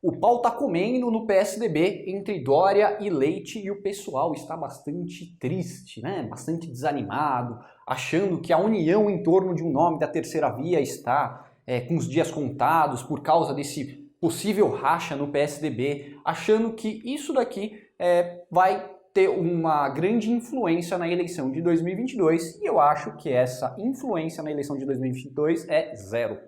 O pau tá comendo no PSDB entre Dória e Leite e o pessoal está bastante triste, né? Bastante desanimado, achando que a união em torno de um nome da terceira via está com os dias contados por causa desse possível racha no PSDB, achando que isso daqui vai ter uma grande influência na eleição de 2022 e eu acho que essa influência na eleição de 2022 é zero.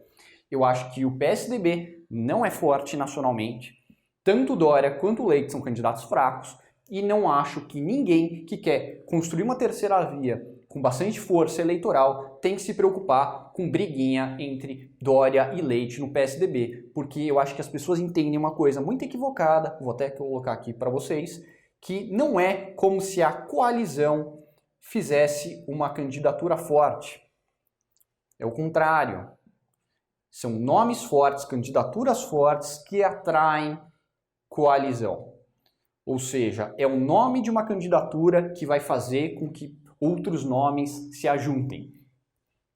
Eu acho que o PSDB não é forte nacionalmente, tanto Dória quanto Leite são candidatos fracos e não acho que ninguém que quer construir uma terceira via com bastante força eleitoral tem que se preocupar com briguinha entre Dória e Leite no PSDB, porque eu acho que as pessoas entendem uma coisa muito equivocada, vou até colocar aqui para vocês, que não é como se a coalizão fizesse uma candidatura forte. É o contrário. São nomes fortes, candidaturas fortes que atraem coalizão. Ou seja, é o nome de uma candidatura que vai fazer com que outros nomes se ajuntem.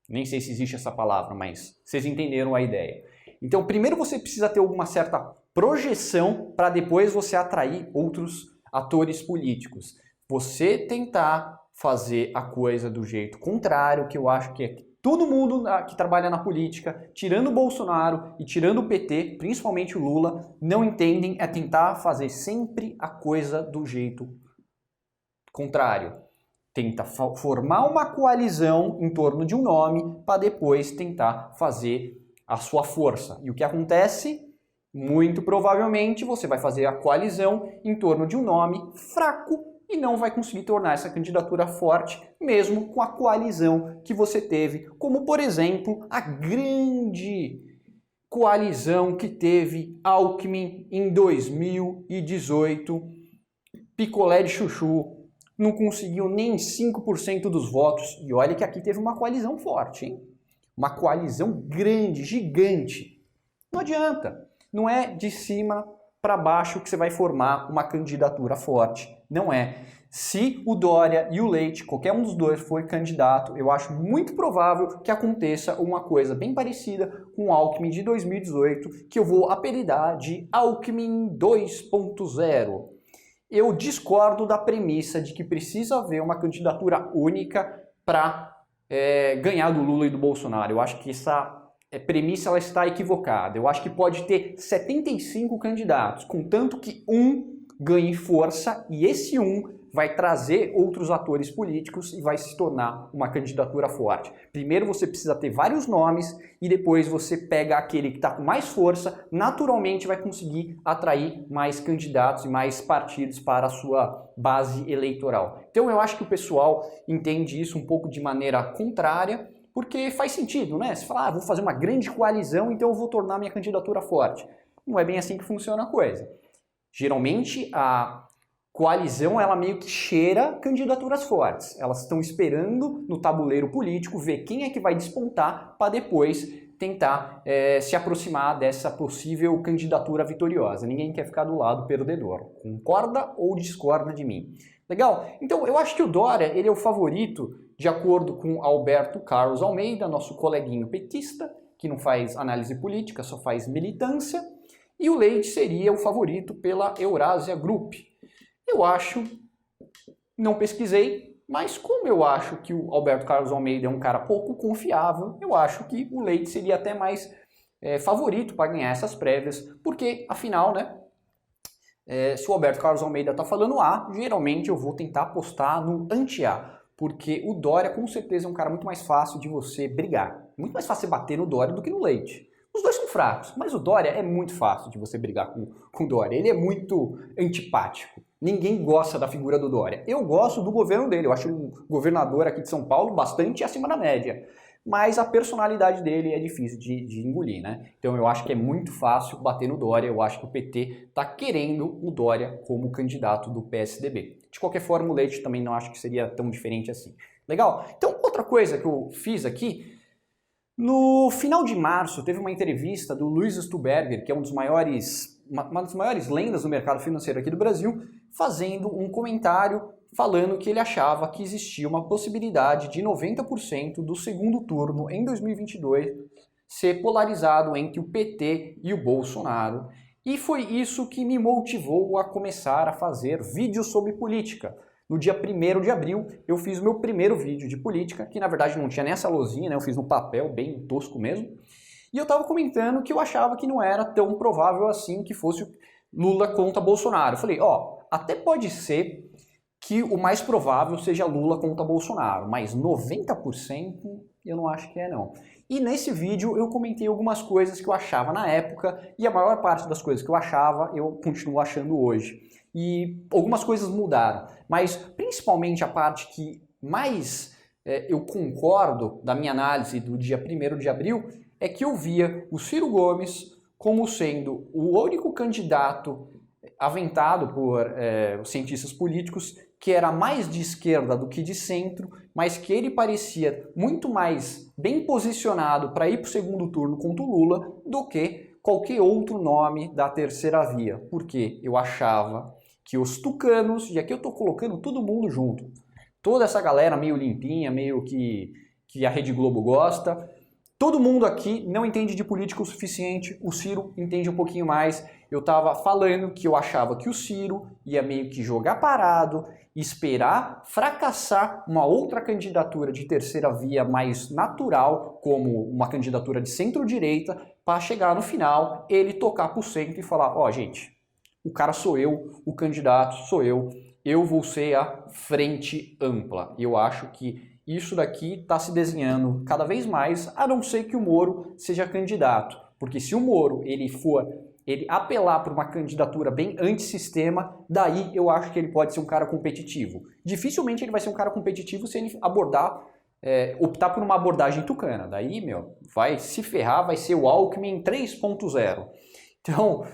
Nem sei se existe essa palavra, mas vocês entenderam a ideia. Então, primeiro você precisa ter alguma certa projeção para depois você atrair outros atores políticos. Você tentar fazer a coisa do jeito contrário, que eu acho que é todo mundo que trabalha na política, tirando o Bolsonaro e tirando o PT, principalmente o Lula, não entendem, é tentar fazer sempre a coisa do jeito contrário. Tenta formar uma coalizão em torno de um nome para depois tentar fazer a sua força. E o que acontece? Muito provavelmente você vai fazer a coalizão em torno de um nome fraco e não vai conseguir tornar essa candidatura forte, mesmo com a coalizão que você teve, como por exemplo a grande coalizão que teve Alckmin em 2018, picolé de chuchu, não conseguiu nem 5% dos votos, e olha que aqui teve uma coalizão forte, hein? Uma coalizão grande, gigante. Não adianta, não é de cima para baixo que você vai formar uma candidatura forte. Não é. Se o Dória e o Leite, qualquer um dos dois for candidato, eu acho muito provável que aconteça uma coisa bem parecida com o Alckmin de 2018, que eu vou apelidar de Alckmin 2.0. Eu discordo da premissa de que precisa haver uma candidatura única para ganhar do Lula e do Bolsonaro. Eu acho que essa premissa ela está equivocada. Eu acho que pode ter 75 candidatos, contanto que um ganhe força e esse um vai trazer outros atores políticos e vai se tornar uma candidatura forte. Primeiro você precisa ter vários nomes e depois você pega aquele que está com mais força, naturalmente vai conseguir atrair mais candidatos e mais partidos para a sua base eleitoral. Então eu acho que o pessoal entende isso um pouco de maneira contrária, porque faz sentido, né? Você fala, vou fazer uma grande coalizão, então eu vou tornar minha candidatura forte. Não é bem assim que funciona a coisa. Geralmente a coalizão ela meio que cheira candidaturas fortes. Elas estão esperando no tabuleiro político ver quem é que vai despontar para depois tentar se aproximar dessa possível candidatura vitoriosa. Ninguém quer ficar do lado perdedor. Concorda ou discorda de mim? Legal? Então eu acho que o Dória ele é o favorito de acordo com Alberto Carlos Almeida, nosso coleguinho petista, que não faz análise política, só faz militância. E o Leite seria o favorito pela Eurásia Group. Eu acho, não pesquisei, mas como eu acho que o Alberto Carlos Almeida é um cara pouco confiável, eu acho que o Leite seria até mais favorito para ganhar essas prévias, porque afinal, né, se o Alberto Carlos Almeida está falando A, geralmente eu vou tentar apostar no anti-A, porque o Dória com certeza é um cara muito mais fácil de você brigar, muito mais fácil você bater no Dória do que no Leite. Os dois são fracos, mas o Dória é muito fácil de você brigar com o Dória. Ele é muito antipático. Ninguém gosta da figura do Dória. Eu gosto do governo dele. Eu acho o governador aqui de São Paulo bastante acima da média. Mas a personalidade dele é difícil de engolir, né? Então eu acho que é muito fácil bater no Dória. Eu acho que o PT está querendo o Dória como candidato do PSDB. De qualquer forma, o Leite também não acho que seria tão diferente assim. Legal? Então, outra coisa que eu fiz aqui, no final de março, teve uma entrevista do Luiz Stuberger, que é uma das maiores lendas do mercado financeiro aqui do Brasil, fazendo um comentário falando que ele achava que existia uma possibilidade de 90% do segundo turno em 2022 ser polarizado entre o PT e o Bolsonaro. E foi isso que me motivou a começar a fazer vídeos sobre política. No dia 1º de abril, eu fiz o meu primeiro vídeo de política, que na verdade não tinha nem essa lousinha, né? Eu fiz no papel, bem tosco mesmo. E eu estava comentando que eu achava que não era tão provável assim que fosse Lula contra Bolsonaro. Eu falei, ó, até pode ser que o mais provável seja Lula contra Bolsonaro, mas 90% eu não acho que é não. E nesse vídeo eu comentei algumas coisas que eu achava na época, e a maior parte das coisas que eu achava, eu continuo achando hoje. E algumas coisas mudaram, mas principalmente a parte que mais eu concordo da minha análise do dia 1º de abril, é que eu via o Ciro Gomes como sendo o único candidato aventado por cientistas políticos que era mais de esquerda do que de centro, mas que ele parecia muito mais bem posicionado para ir para o segundo turno contra o Lula do que qualquer outro nome da terceira via, porque eu achava que os tucanos, e aqui eu estou colocando todo mundo junto, toda essa galera meio limpinha, meio que a Rede Globo gosta, todo mundo aqui não entende de política o suficiente, o Ciro entende um pouquinho mais. Eu estava falando que eu achava que o Ciro ia meio que jogar parado, esperar fracassar uma outra candidatura de terceira via mais natural, como uma candidatura de centro-direita, para chegar no final, ele tocar para o centro e falar, ó, gente, o cara sou eu, o candidato sou eu vou ser a frente ampla. Eu acho que isso daqui está se desenhando cada vez mais, a não ser que o Moro seja candidato. Porque se o Moro ele apelar para uma candidatura bem antissistema, daí eu acho que ele pode ser um cara competitivo. Dificilmente ele vai ser um cara competitivo se ele optar por uma abordagem tucana. Daí, meu, vai se ferrar, vai ser o Alckmin 3.0. Então,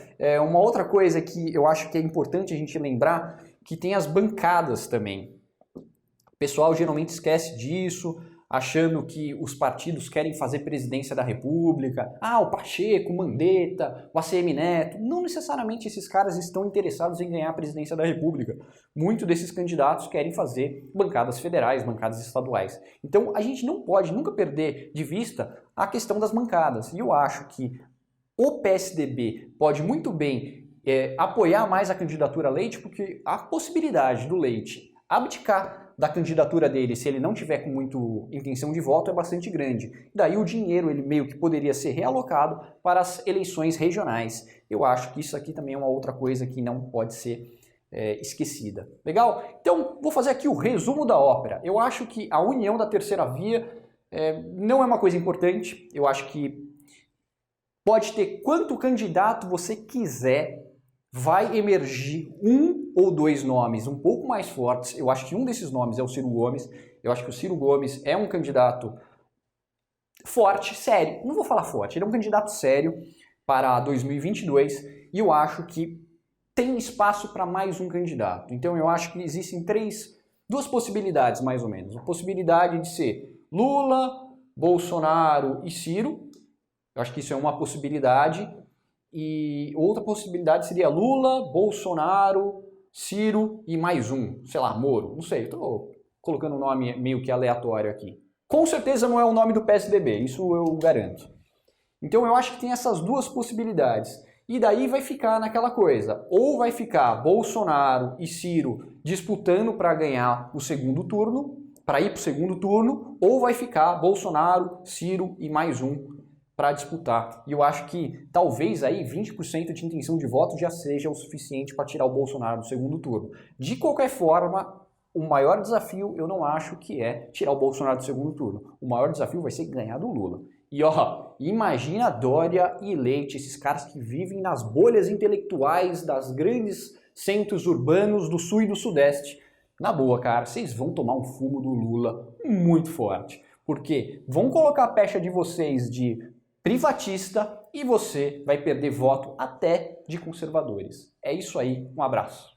uma outra coisa que eu acho que é importante a gente lembrar, que tem as bancadas também. O pessoal geralmente esquece disso, achando que os partidos querem fazer presidência da República. Ah, o Pacheco, o Mandetta, o ACM Neto. Não necessariamente esses caras estão interessados em ganhar a presidência da República. Muitos desses candidatos querem fazer bancadas federais, bancadas estaduais. Então, a gente não pode nunca perder de vista a questão das bancadas. E eu acho que o PSDB pode muito bem apoiar mais a candidatura Leite, porque a possibilidade do Leite abdicar da candidatura dele, se ele não tiver com muita intenção de voto, é bastante grande. Daí o dinheiro ele meio que poderia ser realocado para as eleições regionais. Eu acho que isso aqui também é uma outra coisa que não pode ser esquecida. Legal? Então, vou fazer aqui o resumo da ópera. Eu acho que a união da terceira via não é uma coisa importante. Eu acho que pode ter quanto candidato você quiser, vai emergir um ou dois nomes um pouco mais fortes. Eu acho que um desses nomes é o Ciro Gomes. Eu acho que o Ciro Gomes é um candidato forte, sério. Não vou falar forte, ele é um candidato sério para 2022 e eu acho que tem espaço para mais um candidato. Então eu acho que existem duas possibilidades mais ou menos. A possibilidade de ser Lula, Bolsonaro e Ciro. Eu acho que isso é uma possibilidade. E outra possibilidade seria Lula, Bolsonaro, Ciro e mais um, sei lá, Moro. Não sei, estou colocando um nome meio que aleatório aqui. Com certeza não é o nome do PSDB, isso eu garanto. Então eu acho que tem essas duas possibilidades. E daí vai ficar naquela coisa, ou vai ficar Bolsonaro e Ciro disputando para ganhar o segundo turno, para ir para o segundo turno, ou vai ficar Bolsonaro, Ciro e mais um para disputar. E eu acho que talvez aí 20% de intenção de voto já seja o suficiente para tirar o Bolsonaro do segundo turno. De qualquer forma, o maior desafio eu não acho que é tirar o Bolsonaro do segundo turno. O maior desafio vai ser ganhar do Lula. E ó, imagina Dória e Leite, esses caras que vivem nas bolhas intelectuais das grandes centros urbanos do sul e do sudeste. Na boa, cara, vocês vão tomar um fumo do Lula muito forte. Porque vão colocar a pecha de vocês de privatista e você vai perder voto até de conservadores. É isso aí, um abraço.